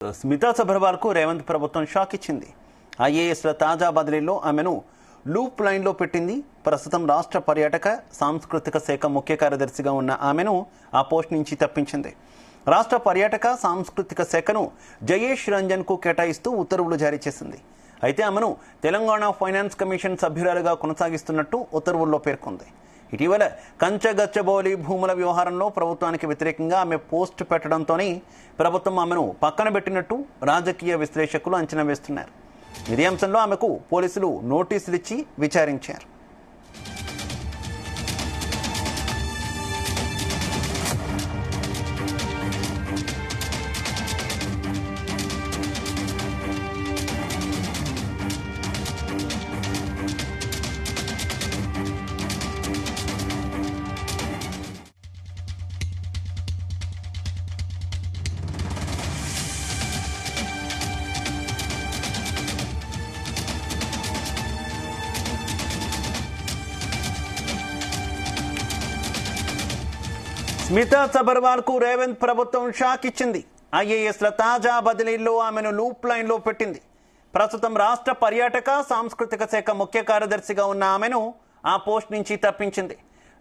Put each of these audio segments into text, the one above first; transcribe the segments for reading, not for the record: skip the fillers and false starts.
స్మితా సబర్వాల్కు రేవంత్ ప్రభుత్వం షాక్ ఇచ్చింది. ఐఏఎస్ల తాజా బదిలీలో ఆమెను లూప్ లైన్లో పెట్టింది. ప్రస్తుతం రాష్ట్ర పర్యాటక సాంస్కృతిక శాఖ ముఖ్య కార్యదర్శిగా ఉన్న ఆమెను ఆ పోస్ట్ నుంచి తప్పించింది. రాష్ట్ర పర్యాటక సాంస్కృతిక శాఖను జయేష్ రంజన్కు కేటాయిస్తూ ఉత్తర్వులు జారీ చేసింది. అయితే ఆమెను తెలంగాణ ఫైనాన్స్ కమిషన్ సభ్యురాలుగా కొనసాగిస్తున్నట్టు ఉత్తర్వుల్లో పేర్కొంది. ఇటీవల కంచగచ్చబౌలి భూముల వ్యవహారంలో ప్రభుత్వానికి వ్యతిరేకంగా ఆమె పోస్ట్ పెట్టడంతోనే ప్రభుత్వం ఆమెను పక్కన పెట్టినట్టు రాజకీయ విశ్లేషకులు అంచనా వేస్తున్నారు. ఇదే అంశంలో ఆమెకు పోలీసులు నోటీసులు ఇచ్చి విచారించారు. స్మితా సబర్వాల్కు రేవంత్ ప్రభుత్వం షాక్ ఇచ్చింది. ఐఏఎస్ల తాజా బదిలీల్లో ఆమెను లూప్ లైన్లో పెట్టింది. ప్రస్తుతం రాష్ట్ర పర్యాటక సాంస్కృతిక శాఖ ముఖ్య కార్యదర్శిగా ఉన్న ఆమెను ఆ పోస్ట్ నుంచి తప్పించింది.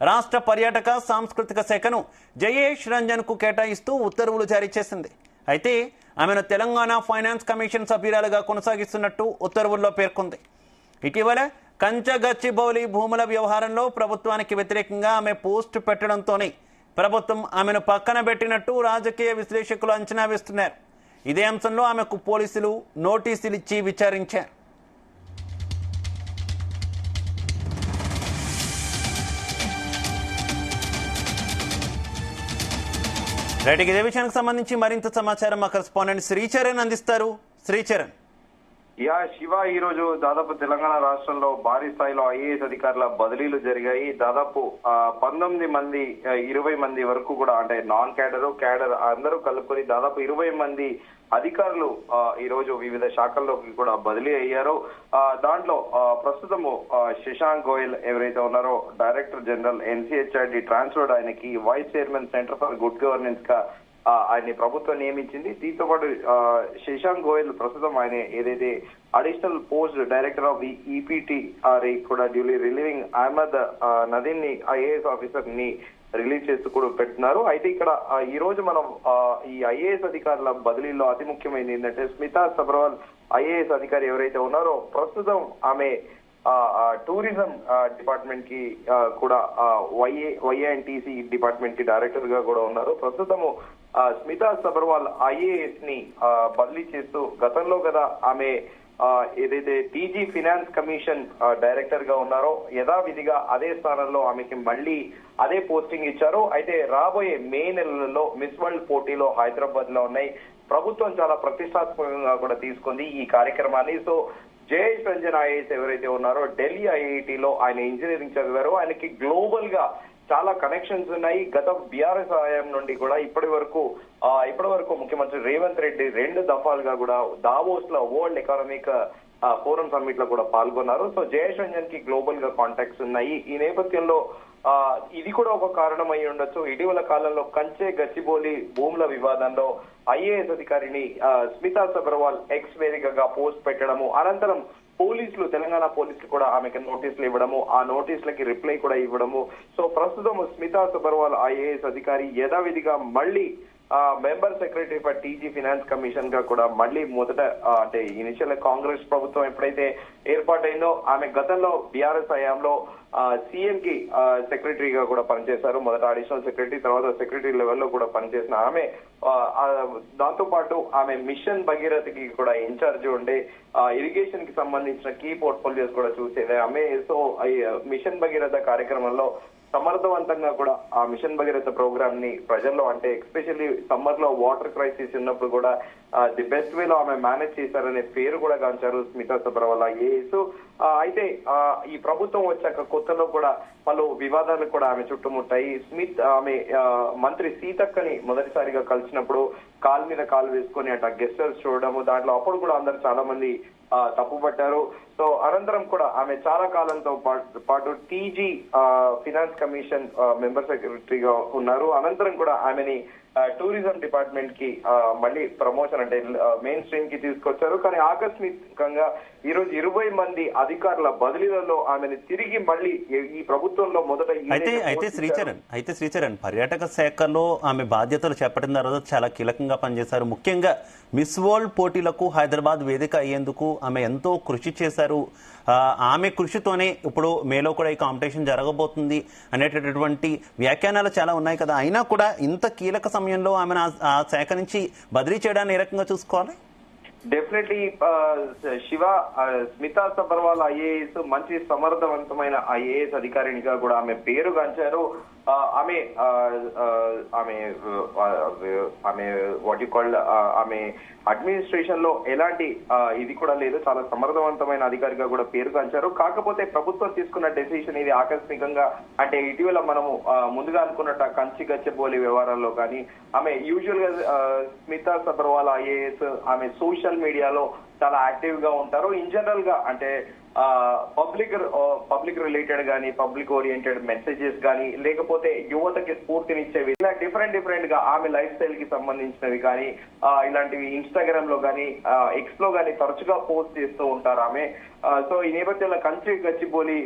రాష్ట్ర పర్యాటక సాంస్కృతిక శాఖను జయేష్ రంజన్కు కేటాయిస్తూ ఉత్తర్వులు జారీ చేసింది. అయితే ఆమెను తెలంగాణ ఫైనాన్స్ కమిషన్ సభ్యురాలుగా కొనసాగిస్తున్నట్టు ఉత్తర్వుల్లో పేర్కొంది. ఇటీవల కంచగచ్చిబౌలి భూముల వ్యవహారంలో ప్రభుత్వానికి వ్యతిరేకంగా ఆమె పోస్ట్ పెట్టడంతోనే ప్రభుత్వం ఆమెను పక్కన పెట్టినట్టు రాజకీయ విశ్లేషకులు అంచనా వేస్తున్నారు. ఇదే అంశంలో ఆమెకు పోలీసులు నోటీసులు ఇచ్చి విచారించారు. రైట్, ఇదే విషయానికి సంబంధించి మరింత సమాచారం మా కరెస్పాండెంట్ శ్రీచరణ్ అందిస్తారు. శ్రీచరణ్. శివ, ఈ రోజు దాదాపు తెలంగాణ రాష్ట్రంలో భారీ స్థాయిలో ఐఏఎస్ అధికారుల బదిలీలు జరిగాయి. దాదాపు 19 మంది 20 మంది వరకు కూడా, అంటే నాన్ క్యాడర్ అందరూ కలుపుకొని దాదాపు 20 మంది అధికారులు ఈ రోజు వివిధ శాఖల్లోకి కూడా బదిలీ అయ్యారు. దాంట్లో ప్రస్తుతము శశాంక్ గోయల్ ఎవరైతే ఉన్నారో డైరెక్టర్ జనరల్ NCHRD ట్రాన్స్ఫర్డ్, ఆయనకి vice chairman centre for good governance గా ఆయన్ని ప్రభుత్వం నియమించింది. దీంతో పాటు శశాంక్ గోయల్ ప్రస్తుతం ఆయన ఏదైతే additional post director of EPTRA కూడా డ్యూలీ రిలీవింగ్ అహ్మద్ నదీన్ ని IAS ఆఫీసర్ ని రిలీజ్ చేస్తూ కూడా పెడుతున్నారు. అయితే ఇక్కడ ఈ రోజు మనం ఈ IAS అధికారుల బదిలీలో అతి ముఖ్యమైనది ఏంటంటే, స్మితా సబర్వాల్ IAS అధికారి ఎవరైతే ఉన్నారో ప్రస్తుతం ఆమె టూరిజం డిపార్ట్మెంట్ కి కూడా YANTC డిపార్ట్మెంట్ కి డైరెక్టర్ గా కూడా ఉన్నారు. ప్రస్తుతము స్మితా సబర్వాల్ IAS ని బదిలీ చేస్తూ గతంలో కదా ఆమె ఏదైతే TG ఫైనాన్స్ కమిషన్ డైరెక్టర్ గా ఉన్నారో యథావిధిగా అదే స్థానంలో ఆమెకి మళ్ళీ అదే పోస్టింగ్ ఇచ్చారు. అయితే రాబోయే మే నెలలో మిస్ వరల్డ్ పోటీలో హైదరాబాద్ లో ఉన్నాయి. ప్రభుత్వం చాలా ప్రతిష్టాత్మకంగా కూడా తీసుకుంది ఈ కార్యక్రమాన్ని. సో జయేష్ రంజన్ IAS ఎవరైతే ఉన్నారో ఢిల్లీ IITలో ఆయన ఇంజనీరింగ్ చదివారు. ఆయనకి గ్లోబల్ గా చాలా కనెక్షన్స్ ఉన్నాయి. గత BRS హయాం నుండి కూడా ఇప్పటి వరకు ముఖ్యమంత్రి రేవంత్ రెడ్డి 2 దఫాలుగా కూడా దావోస్ లో వరల్డ్ ఎకనామిక్ ఫోరం సమ్మిట్ లో కూడా పాల్గొన్నారు. సో జయేష్ రంజన్ కి గ్లోబల్ గా కాంటాక్ట్స్ ఉన్నాయి. ఈ నేపథ్యంలో ఇది కూడా ఒక కారణం అయి ఉండొచ్చు. ఇటీవల కాలంలో కంచె గచ్చిబౌలి భూముల వివాదంలో IAS అధికారిని స్మితా సబర్వాల్ ఎక్స్ వేదికగా పోస్ట్ పెట్టడము, అనంతరం తెలంగాణ పోలీసులు కూడా ఆమెకు నోటీసులు ఇవ్వడము, ఆ నోటీసులకి రిప్లై కూడా ఇవ్వడము. సో ప్రస్తుతం స్మితా సబర్వాల్ IAS అధికారి యథావిధిగా మళ్ళీ member secretary for TG finance commission గా కూడా మళ్ళీ మొదట అంటే ఇనిషియల్ కాంగ్రెస్ ప్రభుత్వం ఎప్పుడైతే ఏర్పాటైందో ఆమె గతంలో BRS హయాంలో CM కి సెక్రటరీగా కూడా పనిచేశారు. మొదట అడిషనల్ సెక్రటరీ, తర్వాత సెక్రటరీ లెవెల్లో కూడా పనిచేసిన ఆమె దాంతో పాటు ఆమె మిషన్ భగీరథకి కూడా ఇన్ఛార్జ్ ఉండే ఇరిగేషన్ కి సంబంధించిన కీ పోర్ట్ఫోలియోస్ కూడా చూసేది ఆమె. సో మిషన్ భగీరథ కార్యక్రమంలో సమర్థవంతంగా కూడా ఆ మిషన్ భగీరథ ప్రోగ్రామ్ ని ప్రజల్లో, అంటే ఎస్పెషల్లీ సమ్మర్ లో వాటర్ క్రైసిస్ ఉన్నప్పుడు కూడా ది బెస్ట్ వేలో ఆమె మేనేజ్ చేశారనే పేరు కూడా గాంచారు స్మితా సబర్వాల్ IAS. అయితే ఈ ప్రభుత్వం వచ్చాక కొత్తలో కూడా పలు వివాదాలు కూడా ఆమె చుట్టుముట్టాయి. ఆమె మంత్రి సీతక్కని మొదటిసారిగా కలిసినప్పుడు కాలు మీద కాలు వేసుకొని అట్లా గెస్ట్ హౌస్ చూడడము, దాంట్లో అప్పుడు కూడా అందరు చాలా మంది తప్పుపట్టారు. సో అనంతరం కూడా ఆమె చాలా కాలంతో పాటు టీజీ ఫైనాన్స్ కమిషన్ మెంబర్ సెక్రటరీగా ఉన్నారు. అనంతరం కూడా ఆమెని టూరిజం డిపార్ట్మెంట్ కి మళ్ళీ ప్రమోషన్ అంటే మెయిన్ స్ట్రీమ్ కి తీసుకొచ్చారు. కానీ ఆకస్మికంగా ఈ రోజు 20 మంది అధికారుల బదిలీలలో ఆమెను తిరిగి మళ్ళీ ఈ ప్రభుత్వంలో మొదట అయితే శ్రీచరణ్ పర్యాటక శాఖలో ఆమె బాధ్యతలు చేపట్టిన తర్వాత చాలా కీలకంగా పనిచేశారు. ముఖ్యంగా మిస్ వరల్డ్ పోటీలకు హైదరాబాద్ వేదిక అయ్యేందుకు ఆమె ఎంతో కృషి చేశారు. ఆమె కృషితోనే ఇప్పుడు మేలో కూడా ఈ కాంపిటీషన్ జరగబోతుంది అనేటటువంటి వ్యాఖ్యానాలు చాలా ఉన్నాయి కదా. అయినా కూడా ఇంత కీలక సమయంలో ఆమెను ఆ శాఖ నుంచి బదిలీ చేయడాన్ని ఏ రకంగా చూసుకోవాలి? డెఫినెట్లీ శివ స్మితా సబర్వాల్ ఐఏఎస్ మంచి సమర్థవంతమైన ఐఏఎస్ అధికారినిగా కూడా ఆమె పేరుగాంచారు. ఆమె వాట్ యు కాల్డ్ ఆమె అడ్మినిస్ట్రేషన్ లో ఎలాంటి ఇది కూడా లేదు, చాలా సమర్థవంతమైన అధికారిగా కూడా పేరుగాంచారు. కాకపోతే ప్రభుత్వం తీసుకున్న డెసిషన్ ఇది ఆకస్మికంగా, అంటే ఇటీవల మనము ముందుగా అనుకున్నట్టు కంచి గచ్చబౌలి వ్యవహారాల్లో కానీ ఆమె యూజువల్ గా స్మితా సబర్వాల్ ఐఏఎస్ ఆమె సోషల్ మీడియాలో చాలా యాక్టివ్ గా ఉంటారు. ఇన్ జనరల్ గా అంటే పబ్లిక్ రిలేటెడ్ గానీ పబ్లిక్ ఓరియంటెడ్ మెసేజెస్ గానీ లేకపోతే యువతకి స్ఫూర్తినిచ్చేవి ఇలా డిఫరెంట్ గా ఆమె లైఫ్ స్టైల్ కి సంబంధించినవి కానీ ఇలాంటివి ఇన్స్టాగ్రామ్ లో కానీ ఎక్స్ లో కానీ తరచుగా పోస్ట్ చేస్తూ ఉంటారు ఆమె. సో ఈ నేపథ్యంలో కంచి గచ్చిబౌలి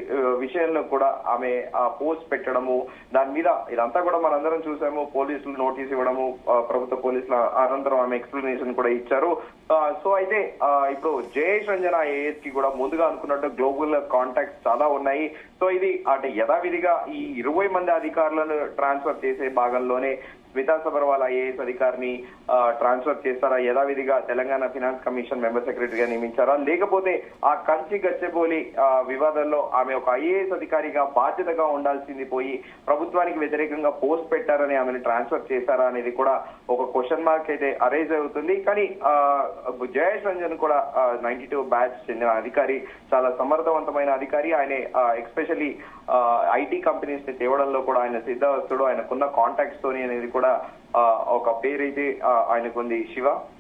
విషయంలో కూడా ఆమె పోస్ట్ పెట్టడము, దాని మీద ఇదంతా కూడా మనందరం చూసాము. పోలీసులు నోటీస్ ఇవ్వడము, ప్రభుత్వ పోలీసుల అనంతరం ఆమె ఎక్స్ప్లెనేషన్ కూడా ఇచ్చారు. సో అయితే ఇప్పుడు జయేష్ రంజన్ ఐఏఎస్ కి కూడా ముందుగా అనుకున్నట్టు గ్లోబల్ కాంటాక్ట్స్ చాలా ఉన్నాయి. సో ఇది అంటే యథావిధిగా ఈ 20 మంది అధికారులను ట్రాన్స్ఫర్ చేసే భాగంలోనే స్మితా సబర్వాల్ ఐఏఎస్ అధికారిని ట్రాన్స్ఫర్ చేస్తారా, యథావిధిగా తెలంగాణ ఫినాన్స్ కమిషన్ మెంబర్ సెక్రటరీగా నియమించారా, లేకపోతే ఆ కంచి గచ్చబౌలి వివాదంలో ఆమె ఒక ఐఏఎస్ అధికారిగా బాధ్యతగా ఉండాల్సింది పోయి ప్రభుత్వానికి వ్యతిరేకంగా పోస్ట్ పెట్టారని ఆమెను ట్రాన్స్ఫర్ చేశారా అనేది కూడా ఒక క్వశ్చన్ మార్క్ అయితే అరైజ్ అవుతుంది. కానీ జయేష్ రంజన్ కూడా 92 బ్యాచ్ చెందిన అధికారి, చాలా సమర్థవంతమైన అధికారి. ఆయన ఎస్పెషల్లీ ఐటీ కంపెనీస్ ని తేవడంలో కూడా ఆయన సిద్ధవస్తుడు. ఆయనకున్న కాంటాక్ట్స్ తోని అనేది కూడా ఒక పేరైతే ఆయనకుంది శివ.